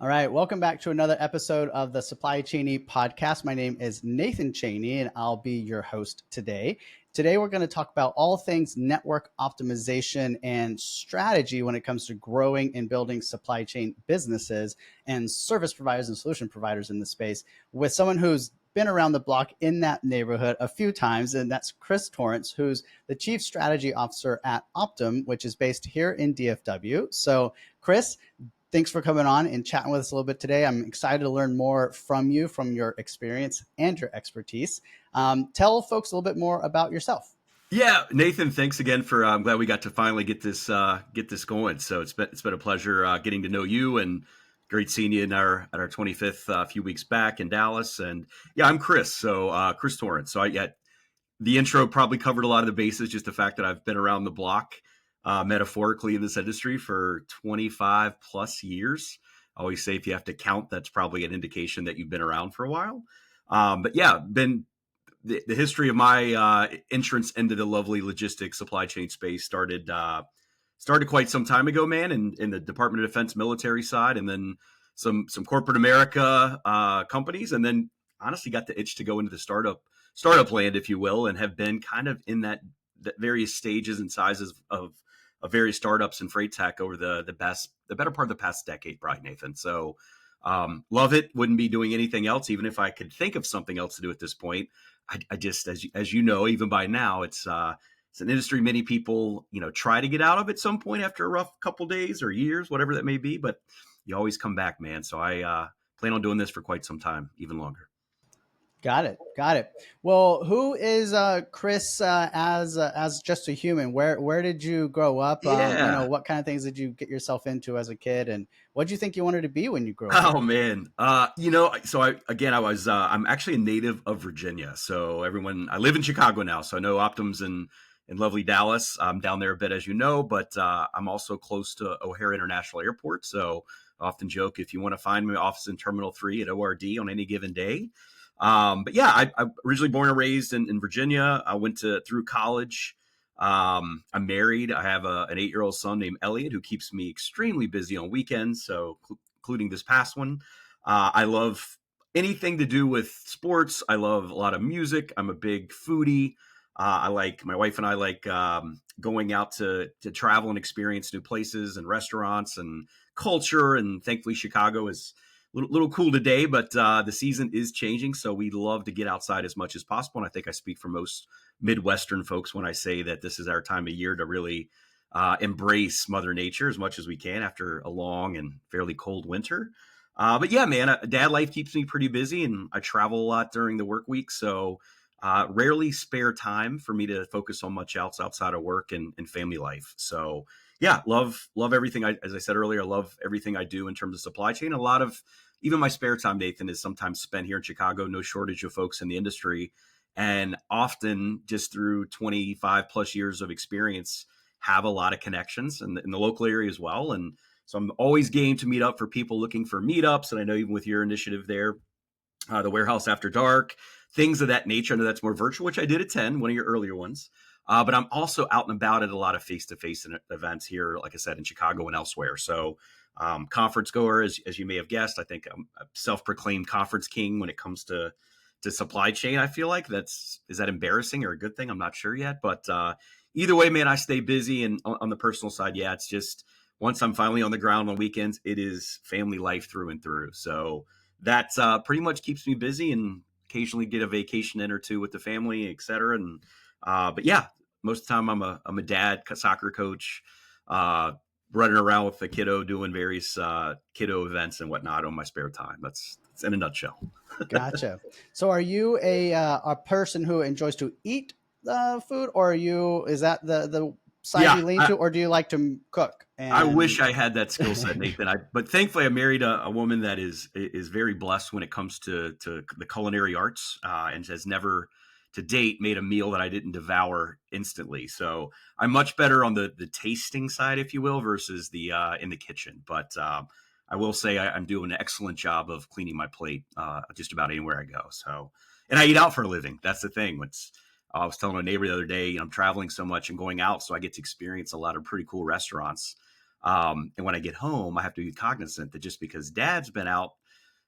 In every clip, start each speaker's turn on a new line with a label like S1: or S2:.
S1: All right, welcome back to another episode of the Supply Chaney podcast. My name is Nathan Chaney, and I'll be your host today. Today, we're going to talk about all things network optimization and strategy when it comes to growing and building supply chain businesses and service providers and solution providers in the space with someone who's been around the block in that neighborhood a few times, and that's Chris Torrence, who's the Chief Strategy Officer at Optym, which is based here in DFW. So, Chris, thanks for coming on and chatting with us a little bit today. I'm excited to learn more from you, from your experience and your expertise. Tell folks a little bit more about yourself.
S2: Yeah, Nathan, thanks again for. I'm glad we got to finally get this going. So it's been a pleasure getting to know you, and great seeing you in our 25th a few weeks back in Dallas. And yeah, I'm Chris. So Chris Torrence. So the intro probably covered a lot of the bases. Just the fact that I've been around the block, metaphorically in this industry for 25 plus years. I always say if you have to count, that's probably an indication that you've been around for a while. But yeah, been the history of my entrance into the lovely logistics supply chain space started quite some time ago, man, in the Department of Defense military side, and then some corporate America companies, and then honestly got the itch to go into the startup land, if you will, and have been kind of in that various stages and sizes of various startups and freight tech over the better part of the past decade, probably, Nathan. So love it. Wouldn't be doing anything else, even if I could think of something else to do at this point. I just, as you know, even by now, it's an industry many people, try to get out of at some point after a rough couple days or years, whatever that may be. But you always come back, man. So I plan on doing this for quite some time, even longer.
S1: Got it. Well, who is Chris as just a human? Where did you grow up?
S2: Yeah.
S1: What kind of things did you get yourself into as a kid, and what did you think you wanted to be when you grew up?
S2: Oh man. So I'm actually a native of Virginia. So I live in Chicago now. So I know Optym's in lovely Dallas. I'm down there a bit, as you know, but I'm also close to O'Hare International Airport. So I often joke, if you want to find my office in Terminal 3 at ORD on any given day. But yeah, I'm originally born and raised in Virginia. I went through college. I'm married. I have an 8-year-old son named Elliot who keeps me extremely busy on weekends. So including this past one, I love anything to do with sports. I love a lot of music. I'm a big foodie. My wife and I like going out to travel and experience new places and restaurants and culture. And thankfully, Chicago is little cool today, but the season is changing, so we love to get outside as much as possible. And I think I speak for most Midwestern folks when I say that this is our time of year to really embrace Mother Nature as much as we can after a long and fairly cold winter. But yeah, man, dad life keeps me pretty busy, and I travel a lot during the work week, so rarely spare time for me to focus on much else outside of work and family life. So yeah, love everything. As I said earlier, I love everything I do in terms of supply chain. A lot of even my spare time, Nathan, is sometimes spent here in Chicago. No shortage of folks in the industry, and often just through 25 plus years of experience, have a lot of connections in the local area as well. And so I'm always game to meet up for people looking for meetups. And I know even with your initiative there, the Warehouse After Dark, things of that nature. I know that's more virtual, which I did attend, one of your earlier ones. But I'm also out and about at a lot of face-to-face events here, like I said, in Chicago and elsewhere. So conference goer, as you may have guessed, I think I'm a self-proclaimed conference king when it comes to supply chain. I feel like is that embarrassing or a good thing? I'm not sure yet. But either way, man, I stay busy. And on the personal side, yeah, it's just once I'm finally on the ground on weekends, it is family life through and through. So that pretty much keeps me busy, and occasionally get a vacation in or two with the family, et cetera. And but yeah, most of the time I'm a dad, soccer coach, running around with the kiddo, doing various kiddo events and whatnot on my spare time. That's in a nutshell.
S1: Gotcha. So, are you a person who enjoys to eat food, or is that the side you lean to, or do you like to cook?
S2: I wish I had that skill set, Nathan. But thankfully, I married a woman that is very blessed when it comes to the culinary arts, and has never to date made a meal that I didn't devour instantly. So I'm much better on the tasting side, if you will, versus the in the kitchen. But I will say I'm doing an excellent job of cleaning my plate just about anywhere I go. So, and I eat out for a living. That's the thing. I was telling a neighbor the other day, I'm traveling so much and going out, so I get to experience a lot of pretty cool restaurants. And when I get home, I have to be cognizant that just because dad's been out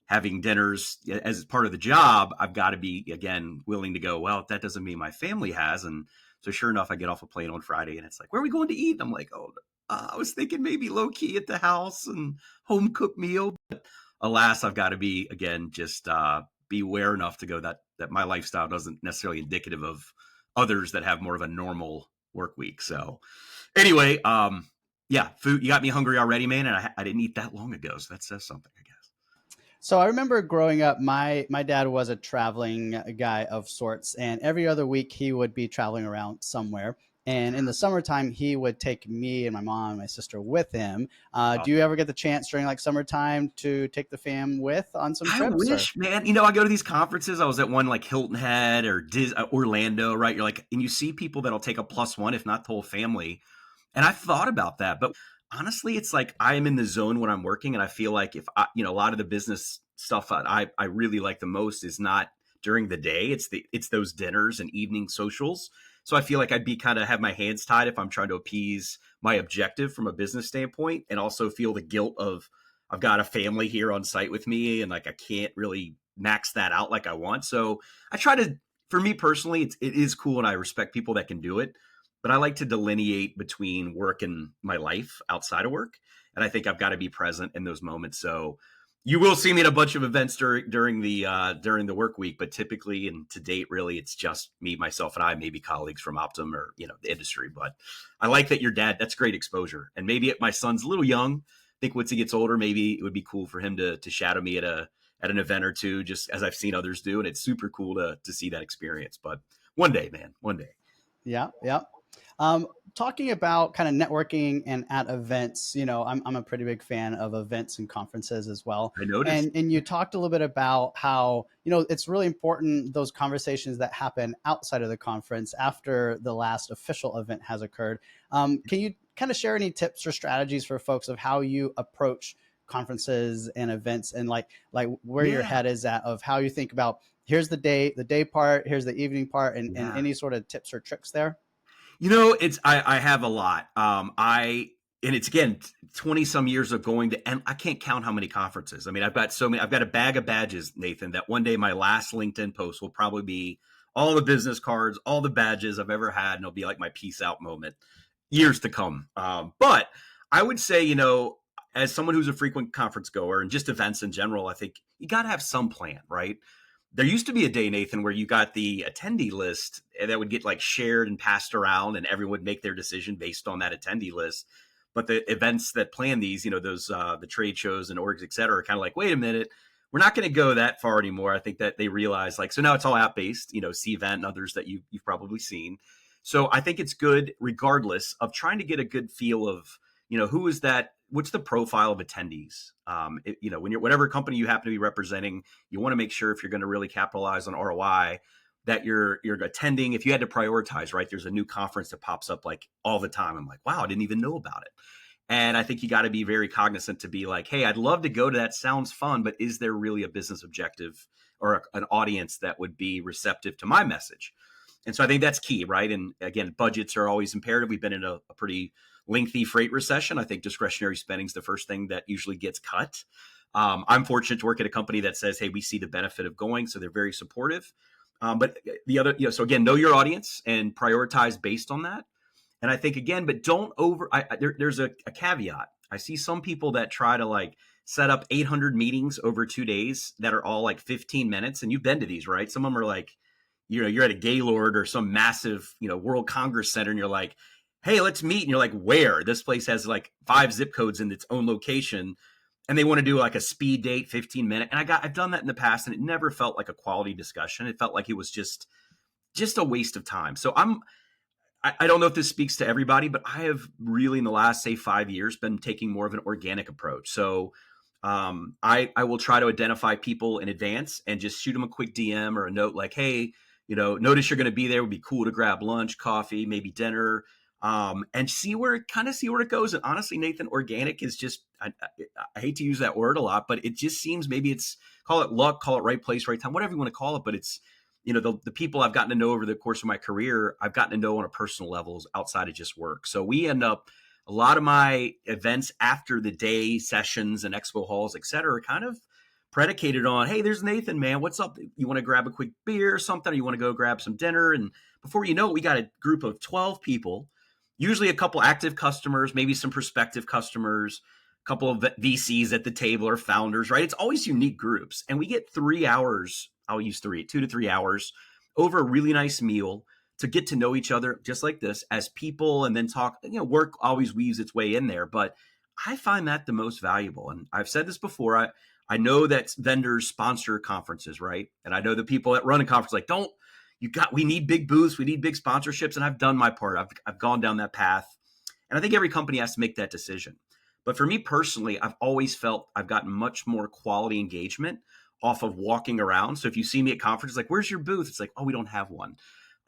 S2: having dinners as part of the job, I've got to be, again, willing to go, well, that doesn't mean my family has. And so sure enough, I get off a plane on Friday and it's like, where are we going to eat? And I'm like, oh, I was thinking maybe low key at the house and home cooked meal. But alas, I've got to be, again, just be aware enough to go that my lifestyle doesn't necessarily indicative of others that have more of a normal work week. So anyway, yeah, food, you got me hungry already, man. And I didn't eat that long ago. So that says something, I guess.
S1: So I remember growing up, my dad was a traveling guy of sorts, and every other week he would be traveling around somewhere. And in the summertime, he would take me and my mom and my sister with him. Do you ever get the chance during like summertime to take the fam with on some
S2: I
S1: trips? Or
S2: wish, man. You know, I go to these conferences. I was at one like Hilton Head or Orlando, right? You're like, and you see people that'll take a plus one, if not the whole family. And I've thought about that, but honestly, it's like I am in the zone when I'm working, and I feel like if I, a lot of the business stuff that I really like the most is not during the day. It's those dinners and evening socials. So I feel like I'd be kind of have my hands tied if I'm trying to appease my objective from a business standpoint, and also feel the guilt of I've got a family here on site with me, and like I can't really max that out like I want. So I try to, for me personally, it is cool, and I respect people that can do it, but I like to delineate between work and my life outside of work. And I think I've got to be present in those moments. So you will see me at a bunch of events during the work week, but typically and to date, really, it's just me, myself, and I, maybe colleagues from Optym or the industry. But I like that your dad. That's great exposure. And maybe my son's a little young. I think once he gets older, maybe it would be cool for him to shadow me at an event or two, just as I've seen others do. And it's super cool to see that experience. But one day, man, one day.
S1: yeah, yeah. Talking about kind of networking and at events, I'm a pretty big fan of events and conferences as well.
S2: I noticed.
S1: And you talked a little bit about how, it's really important those conversations that happen outside of the conference after the last official event has occurred. Can you kind of share any tips or strategies for folks of how you approach conferences and events, and like where your
S2: Yeah.
S1: head is at of how you think about here's the day part, here's the evening part, and
S2: Yeah.
S1: any sort of tips or tricks there?
S2: It's I have a lot. And it's again 20 some years of going to, and I can't count how many conferences. I mean, I've got so many. I've got a bag of badges, Nathan. That one day my last LinkedIn post will probably be all the business cards, all the badges I've ever had, and it'll be like my peace out moment, years to come. But I would say, as someone who's a frequent conference goer and just events in general, I think you got to have some plan, right? There used to be a day, Nathan, where you got the attendee list that would get like shared and passed around, and everyone would make their decision based on that attendee list. But the events that plan these, those the trade shows and orgs, et cetera, are kind of like, wait a minute, we're not going to go that far anymore. I think that they realize like, so now it's all app based, Cvent and others that you've probably seen. So I think it's good, regardless of trying to get a good feel of, who is that, what's the profile of attendees. When you're whatever company you happen to be representing, you want to make sure if you're going to really capitalize on ROI that you're attending. If you had to prioritize, right, there's a new conference that pops up like all the time. I'm like, wow, I didn't even know about it. And I think you got to be very cognizant to be like, hey, I'd love to go to that. Sounds fun, but is there really a business objective or an audience that would be receptive to my message? And so I think that's key, right? And again, budgets are always imperative. We've been in a pretty lengthy freight recession. I think discretionary spending is the first thing that usually gets cut. I'm fortunate to work at a company that says, hey, we see the benefit of going. So they're very supportive. But the other, so again, know your audience and prioritize based on that. And I think again, but don't there's a caveat. I see some people that try to like set up 800 meetings over 2 days that are all like 15 minutes. And you've been to these, right? Some of them are like, you're at a Gaylord or some massive, World Congress Center, and you're like, hey, let's meet. And you're like, where? This place has like 5 zip codes in its own location. And they want to do like a speed date, 15-minute. And I've done that in the past, and it never felt like a quality discussion. It felt like it was just a waste of time. So I don't know if this speaks to everybody, but I have really in the last, say, 5 years been taking more of an organic approach. So I will try to identify people in advance and just shoot them a quick DM or a note like, hey, notice you're going to be there. It would be cool to grab lunch, coffee, maybe dinner, and see where it goes. And honestly, Nathan, organic is just, I hate to use that word a lot, but it just seems maybe it's, call it luck, call it right place, right time, whatever you want to call it. But it's, the people I've gotten to know over the course of my career, I've gotten to know on a personal level outside of just work. So we end up a lot of my events after the day sessions and expo halls, et cetera, are kind of predicated on, hey, there's Nathan, man. What's up? You want to grab a quick beer or something? Or you want to go grab some dinner? And before you know it, we got a group of 12 people, usually a couple active customers, maybe some prospective customers, a couple of VCs at the table or founders, right? It's always unique groups. And we get 3 hours, I'll use 2 to 3 hours over a really nice meal to get to know each other just like this as people, and then talk. Work always weaves its way in there, but I find that the most valuable. And I've said this before. I know that vendors sponsor conferences, right? And I know the people that run a conference like, we need big booths, we need big sponsorships. And I've done my part. I've gone down that path. And I think every company has to make that decision. But for me personally, I've always felt I've gotten much more quality engagement off of walking around. So if you see me at conferences, like, where's your booth? It's like, oh, we don't have one.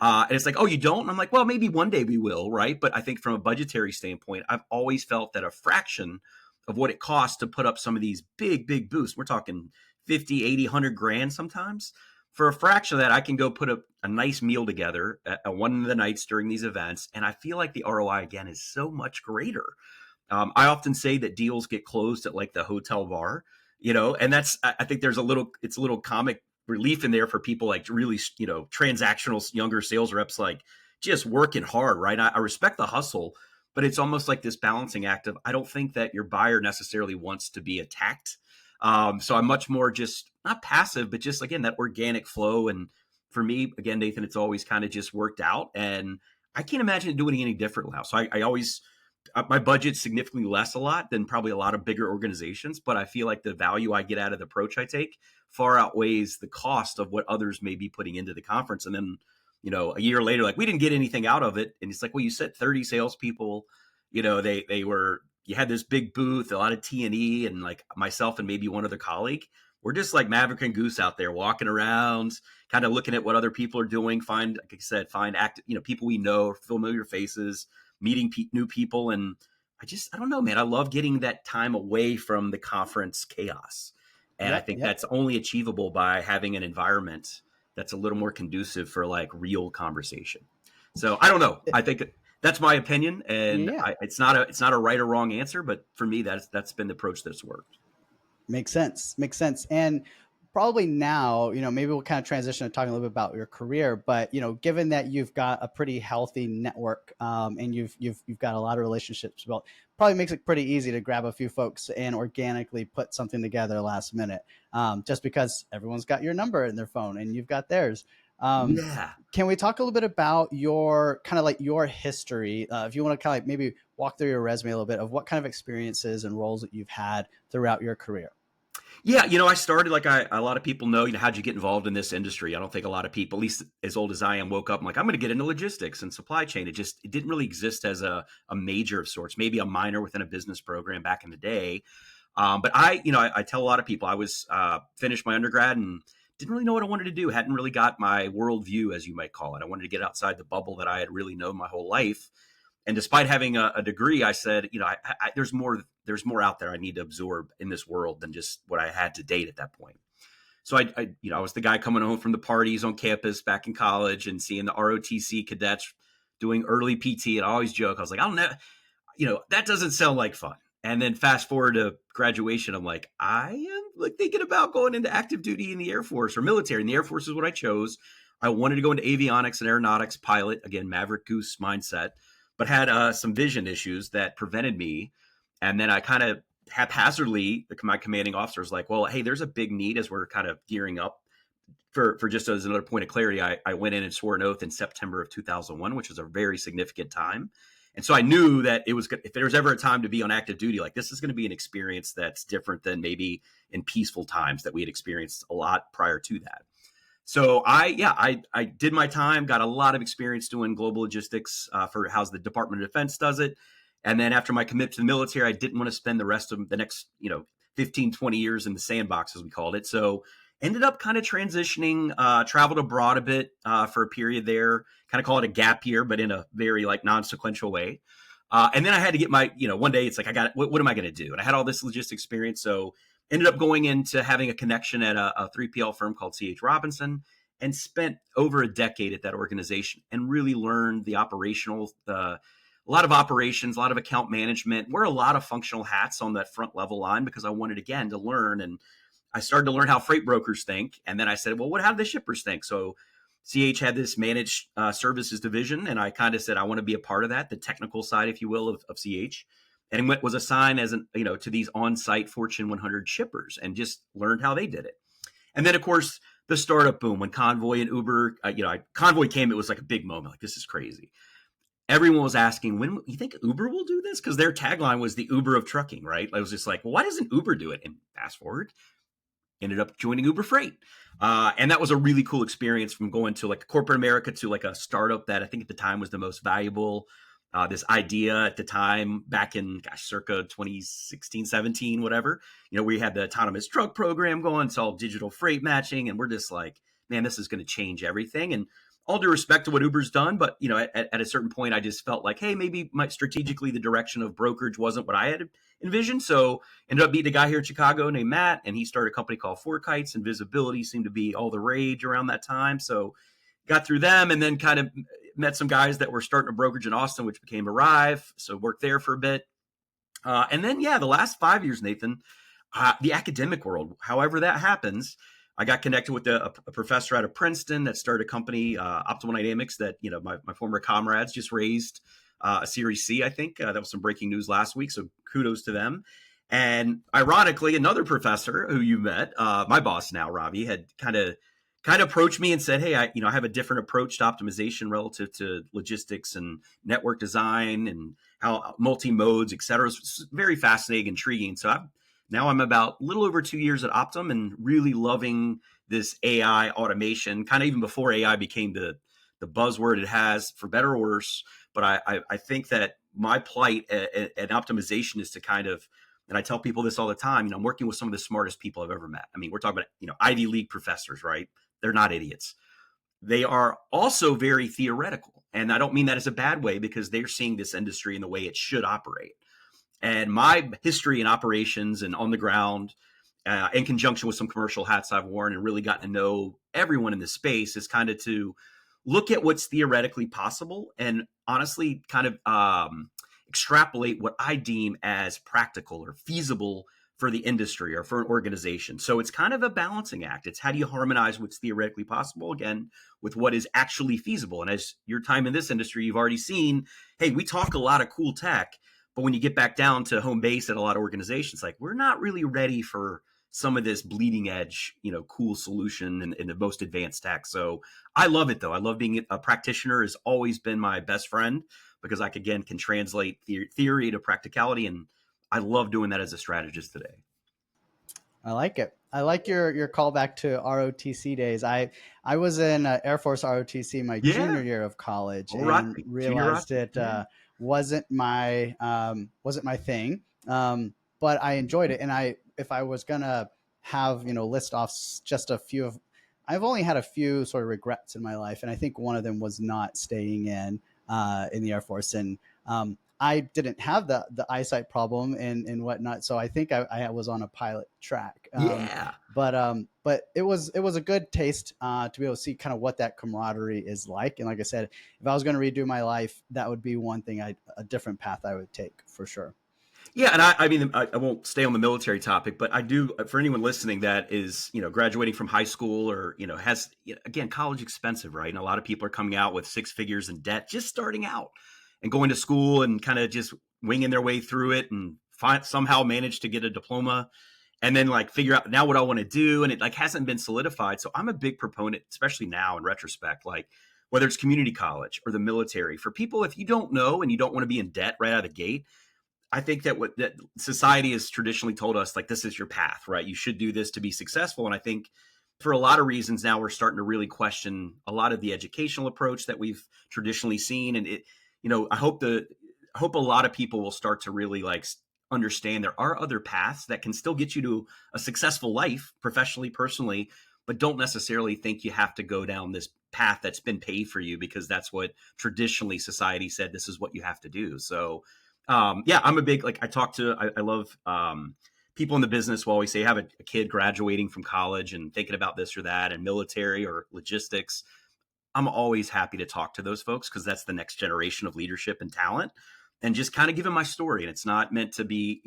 S2: And it's like, oh, you don't? And I'm like, well, maybe one day we will, right? But I think from a budgetary standpoint, I've always felt that a fraction of what it costs to put up some of these big, big booths, we're talking 50, 80, 100 grand sometimes. For a fraction of that, I can go put a nice meal together at one of the nights during these events. And I feel like the ROI, again, is so much greater. I often say that deals get closed at like the hotel bar, and I think it's a little comic relief in there for people like really, transactional younger sales reps, like just working hard, right? I respect the hustle, but it's almost like this balancing act of, I don't think that your buyer necessarily wants to be attacked. So I'm much more just not passive, but just, again, that organic flow. And for me, again, Nathan, it's always kind of just worked out, and I can't imagine it doing any different now. So I always, my budget's significantly less a lot than probably a lot of bigger organizations, but I feel like the value I get out of the approach I take far outweighs the cost of what others may be putting into the conference. And then, a year later, like, we didn't get anything out of it. And it's like, well, you said 30 salespeople, you had this big booth, a lot of T&E, and like myself and maybe one other colleague. We're just like Maverick and Goose out there walking around, kind of looking at what other people are doing. Find, like I said, active, people we know, familiar faces, meeting new people. And I don't know, man, I love getting that time away from the conference chaos. And I think that's only achievable by having an environment that's a little more conducive for like real conversation. So I don't know. I think that's my opinion, and it's not a right or wrong answer, but for me, that's been the approach that's worked.
S1: Makes sense. And probably now, maybe we'll kind of transition to talking a little bit about your career, but, given that you've got a pretty healthy network, and you've got a lot of relationships built, probably makes it pretty easy to grab a few folks and organically put something together last minute, just because everyone's got your number in their phone and you've got theirs. Can we talk a little bit about your kind of like your history? If you want to kind of like maybe walk through your resume a little bit of what kind of experiences and roles that you've had throughout your career.
S2: Yeah, I started like a lot of people know, how'd you get involved in this industry? I don't think a lot of people, at least as old as I am, woke up and like, I'm going to get into logistics and supply chain. It didn't really exist as a major of sorts, maybe a minor within a business program back in the day. But I tell a lot of people I was finished my undergrad and didn't really know what I wanted to do. Hadn't really got my worldview, as you might call it. I wanted to get outside the bubble that I had really known my whole life. And despite having a degree, I said, there's more out there I need to absorb in this world than just what I had to date at that point. So I was the guy coming home from the parties on campus back in college and seeing the ROTC cadets doing early PT. And I always joke, I was like, I don't know, that doesn't sound like fun. And then fast forward to graduation, I'm like, I am like thinking about going into active duty in the Air Force or military. And the Air Force is what I chose. I wanted to go into avionics and aeronautics, pilot, again, Maverick Goose mindset, but had some vision issues that prevented me. And then I kind of haphazardly, my commanding officer was like, well, hey, there's a big need as we're kind of gearing up for just as another point of clarity. I went in and swore an oath in September of 2001, which was a very significant time. And so I knew that it was, if there was ever a time to be on active duty, like this is going to be an experience that's different than maybe in peaceful times that we had experienced a lot prior to that. So I did my time, got a lot of experience doing global logistics for how the Department of Defense does it. And then after my commitment to the military, I didn't want to spend the rest of the next, 15, 20 years in the sandbox, as we called it. So ended up kind of transitioning, traveled abroad a bit for a period there, kind of call it a gap year, but in a very like non-sequential way. And then I had to get my, one day it's like, what am I going to do? And I had all this logistics experience. So ended up going into having a connection at a 3PL firm called C.H. Robinson and spent over a decade at that organization and really learned the operational a lot of operations, a lot of account management, wear a lot of functional hats on that front level line because I wanted, again, to learn. And I started to learn how freight brokers think. And then I said, well, how do the shippers think? So CH had this managed services division. And I kind of said, I want to be a part of that, the technical side, if you will, of CH. And was assigned as to these on-site Fortune 100 shippers and just learned how they did it. And then, of course, the startup boom when Convoy and Uber, Convoy came, it was like a big moment. Like, this is crazy. Everyone was asking, when you think Uber will do this? Because their tagline was the Uber of trucking, right? I was just like, well, why doesn't Uber do it? And fast forward, ended up joining Uber Freight. And that was a really cool experience from going to like corporate America to like a startup that I think at the time was the most valuable. This idea at the time back in, circa 2016, 17, whatever, we had the autonomous truck program going. It's all digital freight matching. And we're just like, man, this is going to change everything. And all due respect to what Uber's done, but at a certain point, I just felt like, hey, maybe strategically the direction of brokerage wasn't what I had envisioned. So ended up meeting a guy here in Chicago named Matt, and he started a company called Four Kites, and visibility seemed to be all the rage around that time. So got through them, and then kind of met some guys that were starting a brokerage in Austin, which became Arrive. So worked there for a bit. And then, the last 5 years, Nathan, the academic world, however that happens, I got connected with a professor out of Princeton that started a company, Optimal Dynamics, that my former comrades just raised a Series C, I think. That was some breaking news last week, so kudos to them. And ironically, another professor who you met, my boss now, Robbie, had kind of approached me and said, hey, I have a different approach to optimization relative to logistics and network design and how multi-modes, et cetera. It's very fascinating, intriguing. So now I'm about a little over 2 years at Optym and really loving this AI automation, kind of even before AI became the buzzword it has, for better or worse. But I think that my plight at optimization is to kind of, and I tell people this all the time, I'm working with some of the smartest people I've ever met. I mean, we're talking about, Ivy League professors, right? They're not idiots. They are also very theoretical. And I don't mean that as a bad way, because they're seeing this industry in the way it should operate. And my history in operations and on the ground, in conjunction with some commercial hats I've worn and really gotten to know everyone in this space, is kind of to look at what's theoretically possible and honestly kind of extrapolate what I deem as practical or feasible for the industry or for an organization. So it's kind of a balancing act. It's how do you harmonize what's theoretically possible, again, with what is actually feasible. And as your time in this industry, you've already seen, hey, we talk a lot of cool tech, but when you get back down to home base at a lot of organizations, like, we're not really ready for some of this bleeding edge, cool solution and the most advanced tech. So I love it, though. I love being a practitioner. Has always been my best friend, because I, again, can translate theory to practicality. And I love doing that as a strategist today.
S1: I like it. I like your callback to ROTC days. I was in Air Force ROTC my junior year of college, and realized it wasn't my thing. But I enjoyed it, and if I was gonna have list off just a few of, I've only had a few sort of regrets in my life, and I think one of them was not staying in the Air Force. And I didn't have the eyesight problem and whatnot, so I think I was on a pilot track. But it was a good taste to be able to see kind of what that camaraderie is like. And like I said, if I was going to redo my life, that would be one thing, a different path I would take for sure.
S2: Yeah, and I mean, I won't stay on the military topic, but I do, for anyone listening that is, graduating from high school or, has, again, college expensive, right? And a lot of people are coming out with six figures in debt, just starting out and going to school and kind of just winging their way through it and somehow manage to get a diploma and then like figure out now what I want to do. And it like hasn't been solidified. So I'm a big proponent, especially now in retrospect, like whether it's community college or the military, for people, if you don't know and you don't want to be in debt right out of the gate, I think that what that society has traditionally told us, like, this is your path, right? You should do this to be successful. And I think for a lot of reasons now, we're starting to really question a lot of the educational approach that we've traditionally seen. And it, I hope a lot of people will start to really like understand there are other paths that can still get you to a successful life, professionally, personally, but don't necessarily think you have to go down this path that's been paved for you because that's what traditionally society said this is what you have to do. So I'm a big, like, I love people in the business will always say, have a kid graduating from college and thinking about this or that and military or logistics. I'm always happy to talk to those folks because that's the next generation of leadership and talent, and just kind of give them my story. And it's not meant to be,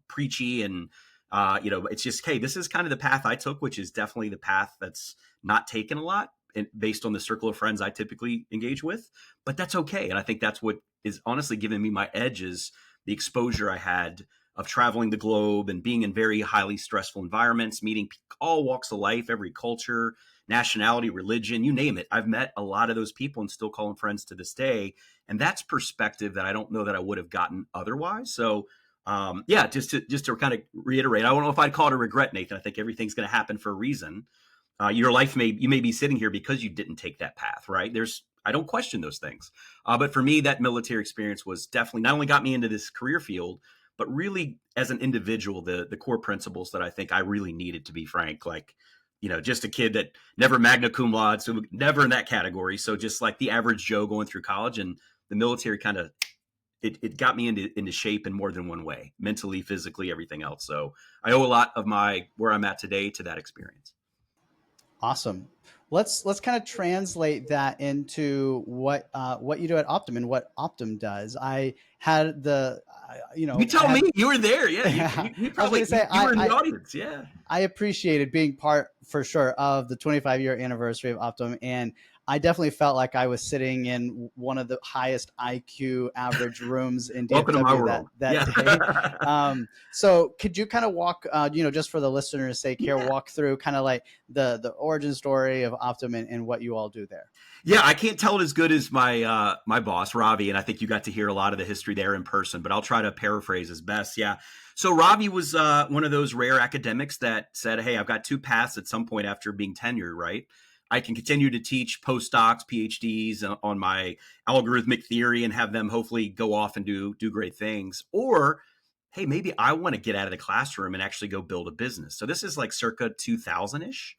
S2: preachy and, it's just, hey, this is kind of the path I took, which is definitely the path that's not taken a lot and based on the circle of friends I typically engage with, but that's okay. And I think that's what is honestly giving me my edge is the exposure I had of traveling the globe and being in very highly stressful environments, meeting all walks of life, every culture, nationality, religion, you name it. I've met a lot of those people and still call them friends to this day. And that's perspective that I don't know that I would have gotten otherwise. So, just to kind of reiterate, I don't know if I'd call it a regret, Nathan. I think everything's going to happen for a reason. Your life you may be sitting here because you didn't take that path, right? I don't question those things. But for me, that military experience was definitely not only got me into this career field, but really as an individual, the core principles that I think I really needed, to be frank, like, just a kid that never magna cum laude, so never in that category. So just like the average Joe going through college, and the military kind of, it got me into shape in more than one way, mentally, physically, everything else. So I owe a lot of where I'm at today to that experience.
S1: Awesome. Let's kind of translate that into what you do at Optym and what Optym does. I had
S2: You tell me, you were there. Yeah. You
S1: I was
S2: probably,
S1: going to say
S2: you were in the audience. Yeah.
S1: I appreciated being part for sure of the 25-year anniversary of Optym, and I definitely felt like I was sitting in one of the highest IQ average rooms in
S2: Welcome to my
S1: DFW
S2: world.
S1: that day. So could you kind of walk, just for the listeners' sake here, walk through kind of like the origin story of Optym and what you all do there?
S2: Yeah, I can't tell it as good as my boss, Ravi, and I think you got to hear a lot of the history there in person, but I'll try to paraphrase as best. Yeah. So Ravi was one of those rare academics that said, hey, I've got two paths at some point after being tenured, right? I can continue to teach postdocs, PhDs on my algorithmic theory and have them hopefully go off and do great things. Or, hey, maybe I want to get out of the classroom and actually go build a business. So this is like circa 2000-ish.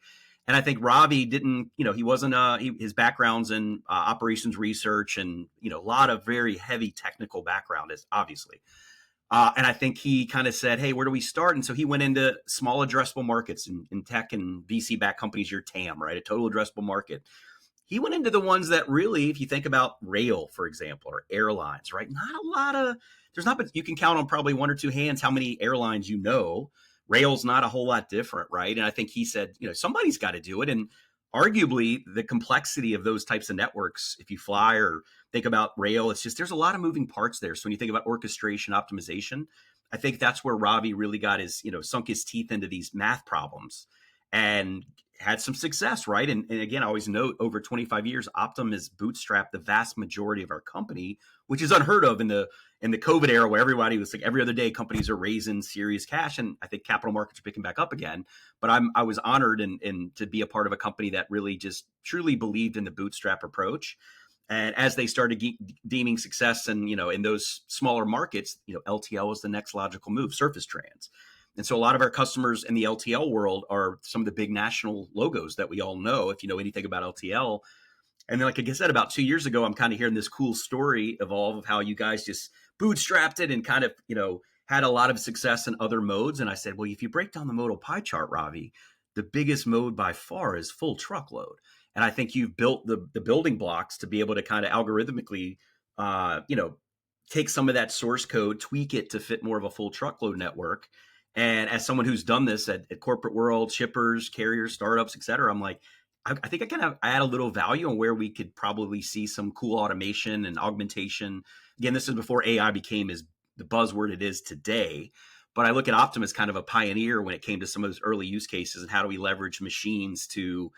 S2: And I think Ravi didn't, he wasn't, his background's in operations research and, a lot of very heavy technical background is obviously. And I think he kind of said, hey, where do we start? And so he went into small addressable markets in tech and VC-backed companies, your TAM, right? A total addressable market. He went into the ones that really, if you think about rail, for example, or airlines, right? Not a lot of, there's not, but you can count on probably one or two hands how many airlines you know. Rail's not a whole lot different, right? And I think he said, somebody's got to do it. And arguably the complexity of those types of networks, if you fly or think about rail, it's just, there's a lot of moving parts there. So when you think about orchestration, optimization, I think that's where Ravi really got his, sunk his teeth into these math problems and had some success, right? And again, I always note over 25 years, Optym has bootstrapped the vast majority of our company, which is unheard of in the COVID era where everybody was like every other day companies are raising serious cash. And I think capital markets are picking back up again. But I was honored and to be a part of a company that really just truly believed in the bootstrap approach. And as they started deeming success and, in those smaller markets, LTL was the next logical move, surface trans. And so a lot of our customers in the LTL world are some of the big national logos that we all know, if you know anything about LTL. And then, like I said, about 2 years ago, I'm kind of hearing this cool story evolve of how you guys just bootstrapped it and kind of, had a lot of success in other modes. And I said, well, if you break down the modal pie chart, Ravi, the biggest mode by far is full truckload. And I think you've built the building blocks to be able to kind of algorithmically, take some of that source code, tweak it to fit more of a full truckload network. And as someone who's done this at corporate world, shippers, carriers, startups, et cetera, I'm like, I think I can add a little value on where we could probably see some cool automation and augmentation. Again, this is before AI became the buzzword it is today. But I look at Optym as kind of a pioneer when it came to some of those early use cases and how do we leverage machines to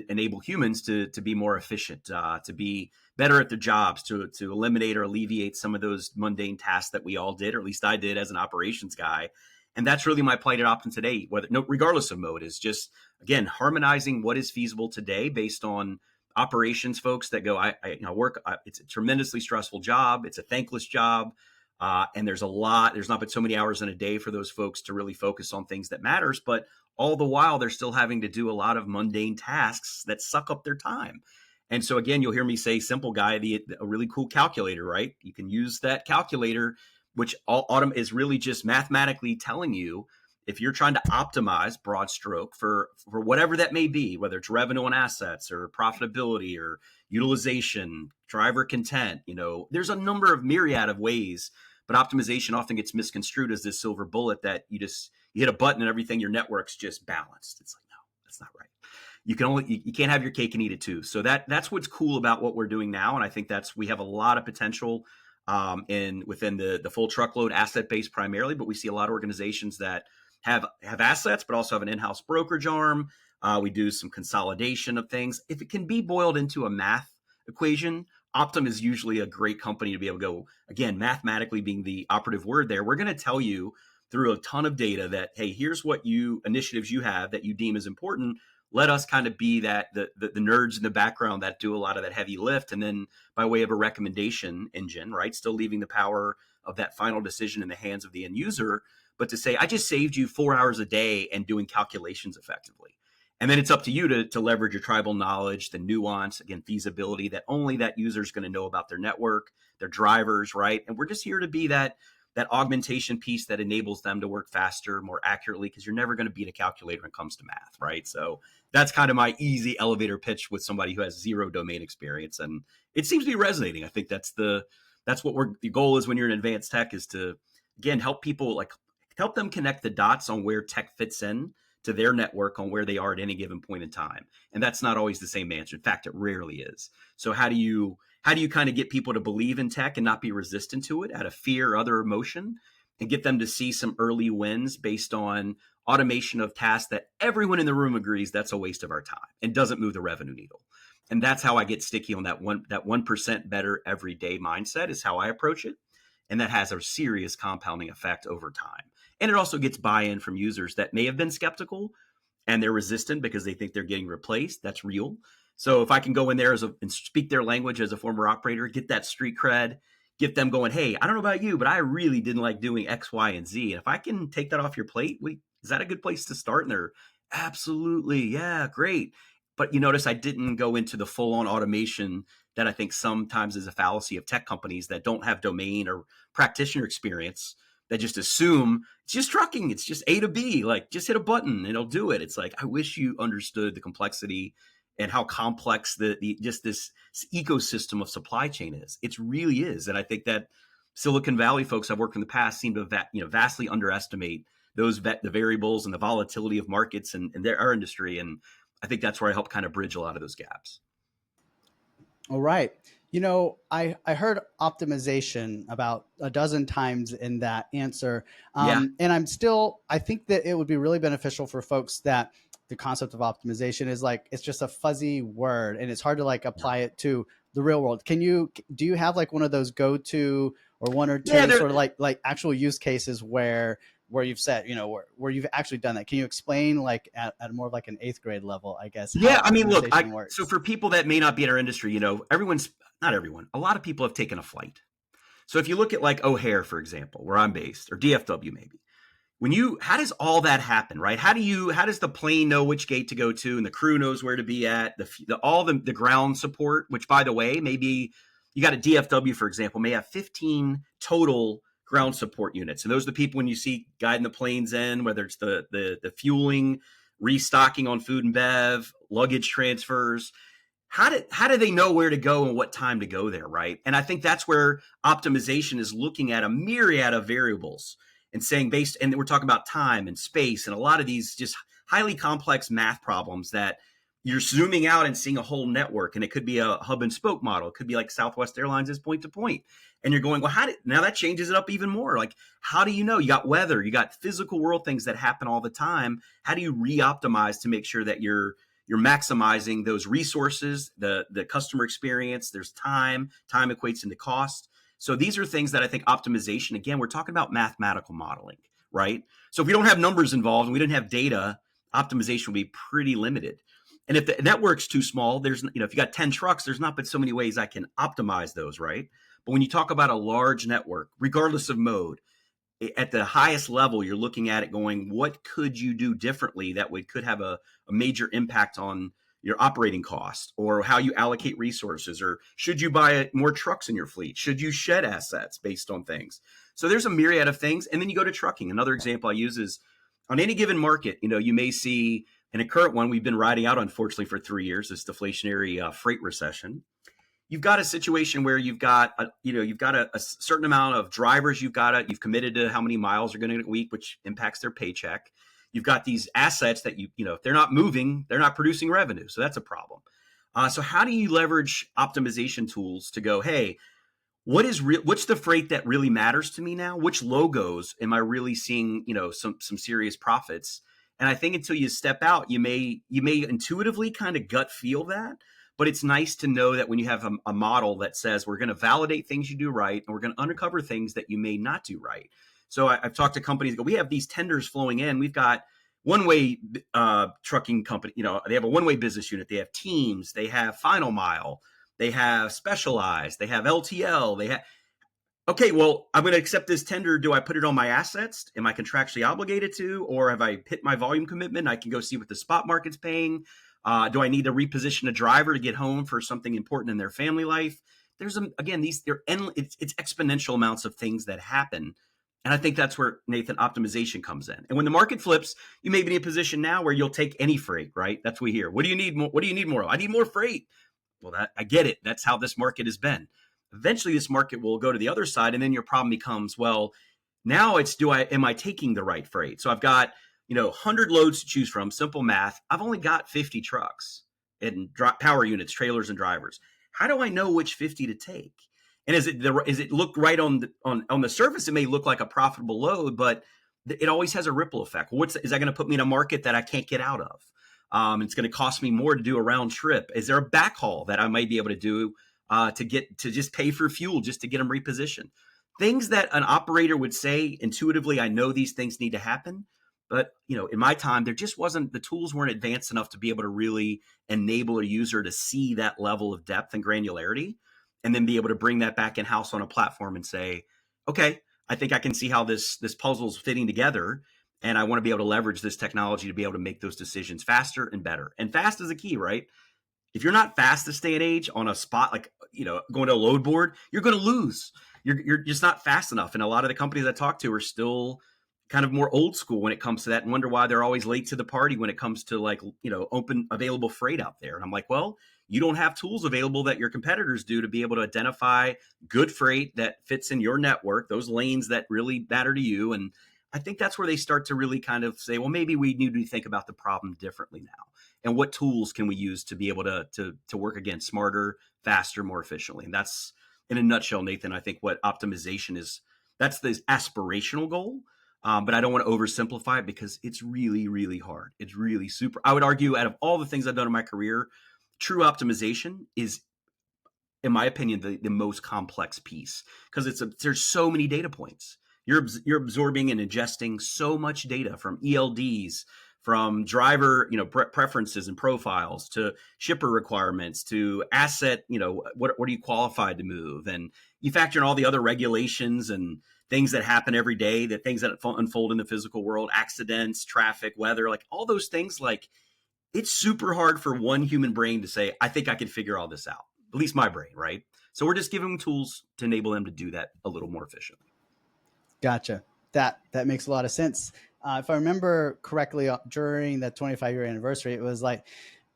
S2: enable humans to be more efficient, to be better at their jobs, to eliminate or alleviate some of those mundane tasks that we all did, or at least I did as an operations guy. And that's really my plight at Optym today, regardless of mode, is just, again, harmonizing what is feasible today based on operations folks that go, I work, it's a tremendously stressful job. It's a thankless job. And there's not but so many hours in a day for those folks to really focus on things that matters. But all the while, they're still having to do a lot of mundane tasks that suck up their time. And so, again, you'll hear me say, simple guy, a really cool calculator, right? You can use that calculator, which Autumn is really just mathematically telling you if you're trying to optimize broad stroke for whatever that may be, whether it's revenue on assets or profitability or utilization, driver content, there's a number of myriad of ways, but optimization often gets misconstrued as this silver bullet that you hit a button and everything, your network's just balanced. It's like, no, that's not right. You can't have your cake and eat it too. So that's what's cool about what we're doing now. And I think we have a lot of potential within the full truckload asset base primarily, but we see a lot of organizations that have assets, but also have an in-house brokerage arm. We do some consolidation of things. If it can be boiled into a math equation, Optym is usually a great company to be able to go, again, mathematically being the operative word there. We're going to tell you through a ton of data that, hey, here's what initiatives you have that you deem as important. Let us kind of be the nerds in the background that do a lot of that heavy lift. And then by way of a recommendation engine, right, still leaving the power of that final decision in the hands of the end user, but to say, I just saved you 4 hours a day and doing calculations effectively. And then it's up to you to leverage your tribal knowledge, the nuance, again, feasibility that only that user is going to know about their network, their drivers, right? And we're just here to be that augmentation piece that enables them to work faster, more accurately, because you're never going to beat a calculator when it comes to math, right? So that's kind of my easy elevator pitch with somebody who has zero domain experience. And it seems to be resonating. I think that's what the goal is when you're in advanced tech, is to, again, help people, help them connect the dots on where tech fits in to their network on where they are at any given point in time. And that's not always the same answer. In fact, it rarely is. So how do you kind of get people to believe in tech and not be resistant to it out of fear or other emotion, and get them to see some early wins based on automation of tasks that everyone in the room agrees that's a waste of our time and doesn't move the revenue needle? And that's how I get sticky on that 1% better every day mindset, is how I approach it. And that has a serious compounding effect over time. And it also gets buy-in from users that may have been skeptical and they're resistant because they think they're getting replaced. That's real. So if I can go in there and speak their language as a former operator, get that street cred, get them going, hey, I don't know about you, but I really didn't like doing X, Y, and Z. And if I can take that off your plate, is that a good place to start? And they're absolutely, yeah, great. But you notice I didn't go into the full-on automation that I think sometimes is a fallacy of tech companies that don't have domain or practitioner experience, that just assume it's just trucking. It's just A to B, like just hit a button and it'll do it. It's like, I wish you understood the complexity and how complex just this ecosystem of supply chain is. It really is. And I think that Silicon Valley folks I've worked in the past seem to vastly underestimate the variables and the volatility of markets and our industry. And I think that's where I help kind of bridge a lot of those gaps.
S1: All right. I heard optimization about a dozen times in that answer. And I think that it would be really beneficial for folks that the concept of optimization is it's just a fuzzy word and it's hard to apply it to the real world. Do you have one of those go-to or one or two sort of like actual use cases where you've said, where you've actually done that? Can you explain at more of an 8th grade level, I guess?
S2: Yeah. I mean, look, so for people that may not be in our industry, not everyone, a lot of people have taken a flight. So if you look at O'Hare, for example, where I'm based, or DFW maybe, how does all that happen, right? How does the plane know which gate to go to and the crew knows where to be at, all the ground support, which by the way, maybe you got a DFW, for example, may have 15 total ground support units. And those are the people when you see guiding the planes in, whether it's the fueling, restocking on food and bev, luggage transfers. How do they know where to go and what time to go there, right? And I think that's where optimization is looking at a myriad of variables and saying and we're talking about time and space and a lot of these just highly complex math problems that you're zooming out and seeing a whole network. And it could be a hub and spoke model. It could be like Southwest Airlines is point to point. And you're going, well, now that changes it up even more. How do you know? You got weather, you got physical world things that happen all the time. How do you re-optimize to make sure that you're maximizing those resources, the customer experience? There's time equates into cost. So these are things that I think optimization, again, we're talking about mathematical modeling, right? So if we don't have numbers involved and we didn't have data, optimization will be pretty limited. And if the network's too small, if you got 10 trucks, there's not but so many ways I can optimize those, right? But when you talk about a large network, regardless of mode, at the highest level, you're looking at it going, what could you do differently that could have a major impact on your operating cost or how you allocate resources? Or should you buy more trucks in your fleet? Should you shed assets based on things? So there's a myriad of things. And then you go to trucking. Another example I use is on any given market, you may see in a current one we've been riding out, unfortunately, for 3 years, this deflationary freight recession. You've got a situation where you've got a certain amount of drivers. You've committed to how many miles are going to get a week, which impacts their paycheck. You've got these assets that if they're not moving, they're not producing revenue. So that's a problem. So how do you leverage optimization tools to go, hey, what's the freight that really matters to me now? Which logos am I really seeing, some serious profits? And I think until you step out, you may intuitively kind of gut feel that, but it's nice to know that when you have a model that says we're going to validate things you do right, and we're going to uncover things that you may not do right. So I've talked to companies, we have these tenders flowing in. We've got one-way trucking company, they have a one-way business unit. They have teams, they have final mile, they have specialized, they have LTL, they have, okay, well, I'm going to accept this tender. Do I put it on my assets? Am I contractually obligated to, or have I hit my volume commitment? I can go see what the spot market's paying. Do I need to reposition a driver to get home for something important in their family life? There's it's exponential amounts of things that happen. And I think that's where, Nathan, optimization comes in. And when the market flips, you may be in a position now where you'll take any freight, right? That's what we hear. What do you need more? What do you need more of? I need more freight. Well, I get it. That's how this market has been. Eventually, this market will go to the other side, and then your problem becomes, well, now it's am I taking the right freight? So I've got 100 loads to choose from. Simple math. I've only got 50 trucks and power units, trailers, and drivers. How do I know which 50 to take? And is it look right on the surface? It may look like a profitable load, but it always has a ripple effect. Is that going to put me in a market that I can't get out of? It's going to cost me more to do a round trip. Is there a backhaul that I might be able to do to just pay for fuel just to get them repositioned? Things that an operator would say intuitively, I know these things need to happen. But, in my time, there just the tools weren't advanced enough to be able to really enable a user to see that level of depth and granularity, and then be able to bring that back in-house on a platform and say, okay, I think I can see how this puzzle's fitting together. And I want to be able to leverage this technology to be able to make those decisions faster and better. And fast is a key, right? If you're not fast this day and age on a spot, like, going to a load board, you're going to lose. You're just not fast enough. And a lot of the companies I talk to are still kind of more old school when it comes to that, and wonder why they're always late to the party when it comes to open available freight out there. And I'm like, well, you don't have tools available that your competitors do to be able to identify good freight that fits in your network, those lanes that really matter to you. And I think that's where they start to really kind of say, well, maybe we need to think about the problem differently now. And what tools can we use to be able to work again smarter, faster, more efficiently? And that's, in a nutshell, Nathan, I think what optimization is. That's the aspirational goal. But I don't want to oversimplify it because it's really, really hard. It's really super. I would argue, out of all the things I've done in my career, true optimization is, in my opinion, the most complex piece, because there's so many data points. You're absorbing and ingesting so much data from ELDs, from driver preferences and profiles, to shipper requirements, to asset, what are you qualified to move, and you factor in all the other regulations and things that happen every day, the things that unfold in the physical world, accidents, traffic, weather, like all those things. Like, it's super hard for one human brain to say, I think I can figure all this out, at least my brain, right? So we're just giving them tools to enable them to do that a little more efficiently.
S1: Gotcha. That makes a lot of sense. If I remember correctly, during the 25-year anniversary, it was like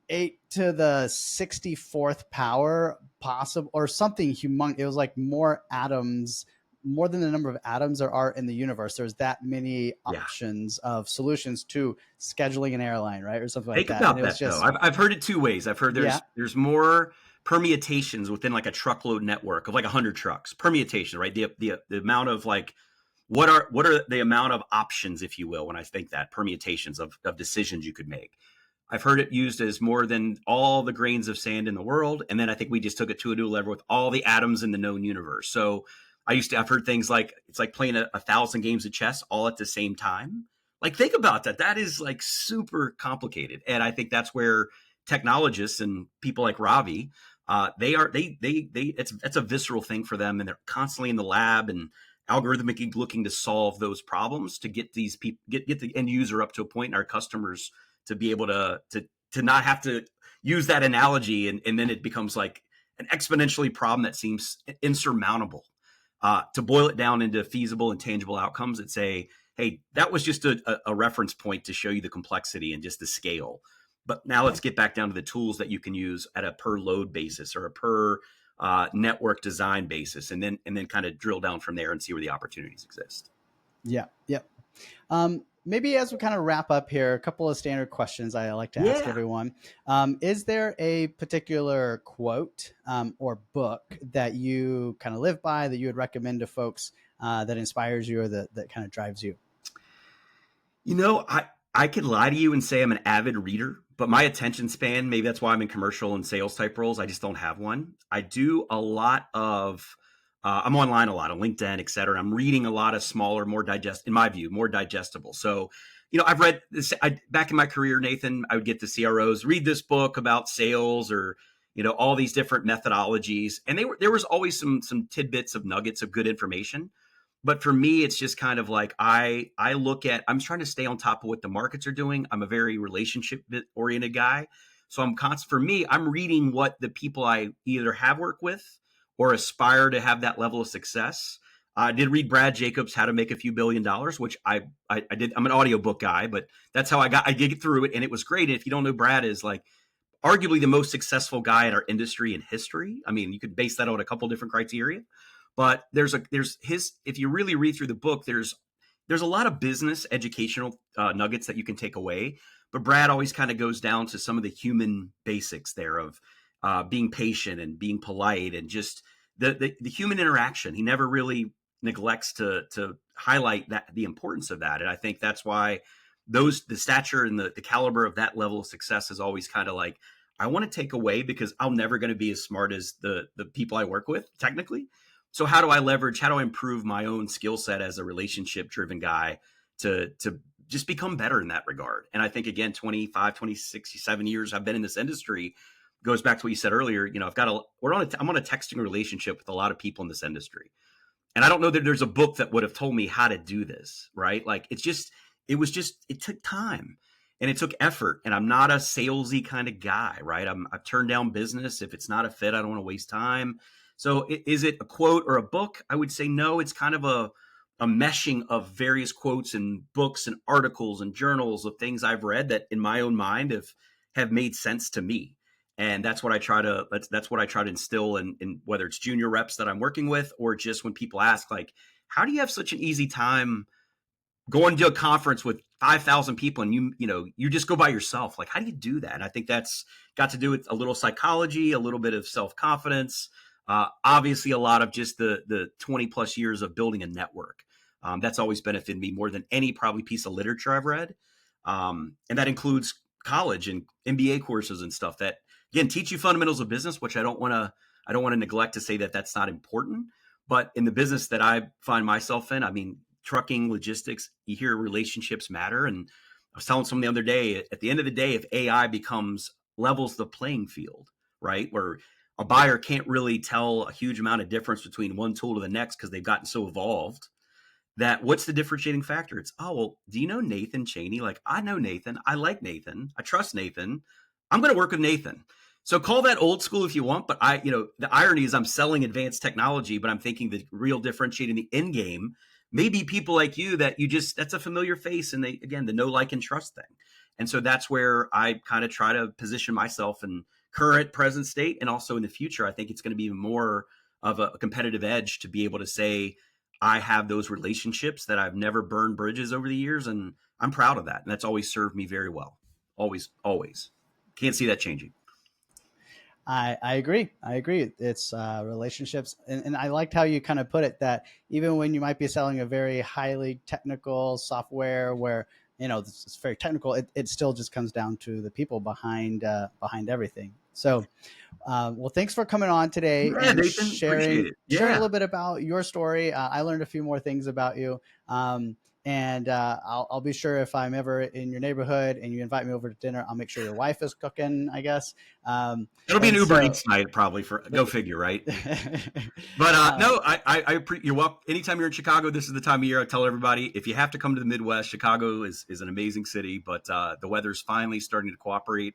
S1: 8 to the 64th power possible, or something humongous. It was like more atoms, more than the number of atoms there are in the universe. There's that many options of solutions to scheduling an airline, right? Or something like that.
S2: Think about that, though. I've heard it two ways. I've heard there's more permutations within like a truckload network of like 100 trucks. Permutations, right? The amount of like, what are the amount of options, if you will, when I think that permutations of decisions you could make. I've heard it used as more than all the grains of sand in the world. And then I think we just took it to a new level with all the atoms in the known universe. So I've heard things like, it's like playing 1,000 games of chess all at the same time. Like, think about that. That is like super complicated. And I think that's where technologists and people like Ravi, it's a visceral thing for them. And they're constantly in the lab and algorithmically looking to solve those problems to get these people, get the end user up to a point, and our customers to be able to not have to use that analogy. And then it becomes like an exponentially problem that seems insurmountable. To boil it down into feasible and tangible outcomes that say, hey, that was just a reference point to show you the complexity and just the scale. But now let's get back down to the tools that you can use at a per load basis or a per network design basis, and then kind of drill down from there and see where the opportunities exist.
S1: Yeah. Yep. Maybe as we kind of wrap up here, a couple of standard questions I like to ask
S2: Yeah.
S1: everyone. Is there a particular quote or book that you kind of live by that you would recommend to folks that inspires you or that kind of drives you?
S2: You know, I could lie to you and say I'm an avid reader, but my attention span, maybe that's why I'm in commercial and sales type roles. I just don't have one. I do a lot of, I'm online a lot on LinkedIn, et cetera. I'm reading a lot of smaller, in my view, more digestible. So, I've read this back in my career, Nathan, I would get the CROs, read this book about sales or, all these different methodologies. And there was always some tidbits of nuggets of good information. But for me, it's just kind of like I'm trying to stay on top of what the markets are doing. I'm a very relationship oriented guy. So for me, I'm reading what the people I either have worked with or aspire to have that level of success. I did read Brad Jacobs' How to Make a Few $1 billion, which I did. I'm an audiobook guy, but that's how I did get through it. And it was great. And if you don't know, Brad is like arguably the most successful guy in our industry in history. I mean, you could base that on a couple different criteria. But if you really read through the book, there's a lot of business educational nuggets that you can take away. But Brad always kind of goes down to some of the human basics there of being patient and being polite and just the human interaction. He never really neglects to highlight the importance of that. And I think that's why the stature and the caliber of that level of success is always kind of like, I want to take away because I'm never going to be as smart as the people I work with technically. So how do I improve my own skill set as a relationship driven guy to just become better in that regard? And I think, again, 25, 26, 7 years I've been in this industry goes back to what you said earlier. I'm on a texting relationship with a lot of people in this industry. And I don't know that there's a book that would have told me how to do this, right? Like it took time and it took effort. And I'm not a salesy kind of guy, right? I've turned down business. If it's not a fit, I don't want to waste time. So is it a quote or a book? I would say no. It's kind of a meshing of various quotes and books and articles and journals of things I've read that in my own mind have made sense to me. And that's what I try to instill in whether it's junior reps that I'm working with or just when people ask, like, how do you have such an easy time going to a conference with 5,000 people and you just go by yourself? Like, how do you do that? And I think that's got to do with a little psychology, a little bit of self-confidence. Obviously, a lot of just the 20 plus years of building a network. That's always benefited me more than any probably piece of literature I've read. And that includes college and MBA courses and stuff that, again, teach you fundamentals of business, which I don't want to neglect to say that that's not important. But in the business that I find myself in, I mean, trucking, logistics, you hear relationships matter. And I was telling someone the other day, at the end of the day, if AI levels the playing field, right, where a buyer can't really tell a huge amount of difference between one tool to the next because they've gotten so evolved, that what's the differentiating factor? It's, oh, well, do you know Nathan Chaney? Like, I know Nathan. I like Nathan. I trust Nathan. I'm going to work with Nathan. So call that old school if you want. But the irony is I'm selling advanced technology, but I'm thinking the real differentiating the end game may be people like you that's a familiar face. And the know, like, and trust thing. And so that's where I kind of try to position myself in current present state. And also in the future, I think it's going to be even more of a competitive edge to be able to say, I have those relationships that I've never burned bridges over the years. And I'm proud of that. And that's always served me very well. Always, always. Can't see that changing.
S1: I agree. It's relationships. And I liked how you kind of put it that even when you might be selling a very highly technical software where, it's very technical, it still just comes down to the people behind everything. So, well, thanks for coming on today and
S2: Nathan,
S1: sharing
S2: a
S1: little bit about your story. I learned a few more things about you. And I'll be sure if I'm ever in your neighborhood and you invite me over to dinner, I'll make sure your wife is cooking, I guess.
S2: It'll be an Uber Eats night probably go figure, right? But no, you're welcome. Anytime you're in Chicago, this is the time of year I tell everybody, if you have to come to the Midwest, Chicago is an amazing city, but the weather's finally starting to cooperate.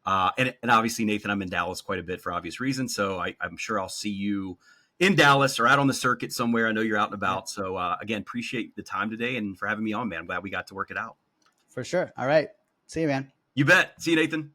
S2: And obviously, Nathan, I'm in Dallas quite a bit for obvious reasons. So I'm sure I'll see you in Dallas or out on the circuit somewhere. I know you're out and about. So again, appreciate the time today and for having me on, man. I'm glad we got to work it out.
S1: For sure. All right. See you, man.
S2: You bet. See you, Nathan.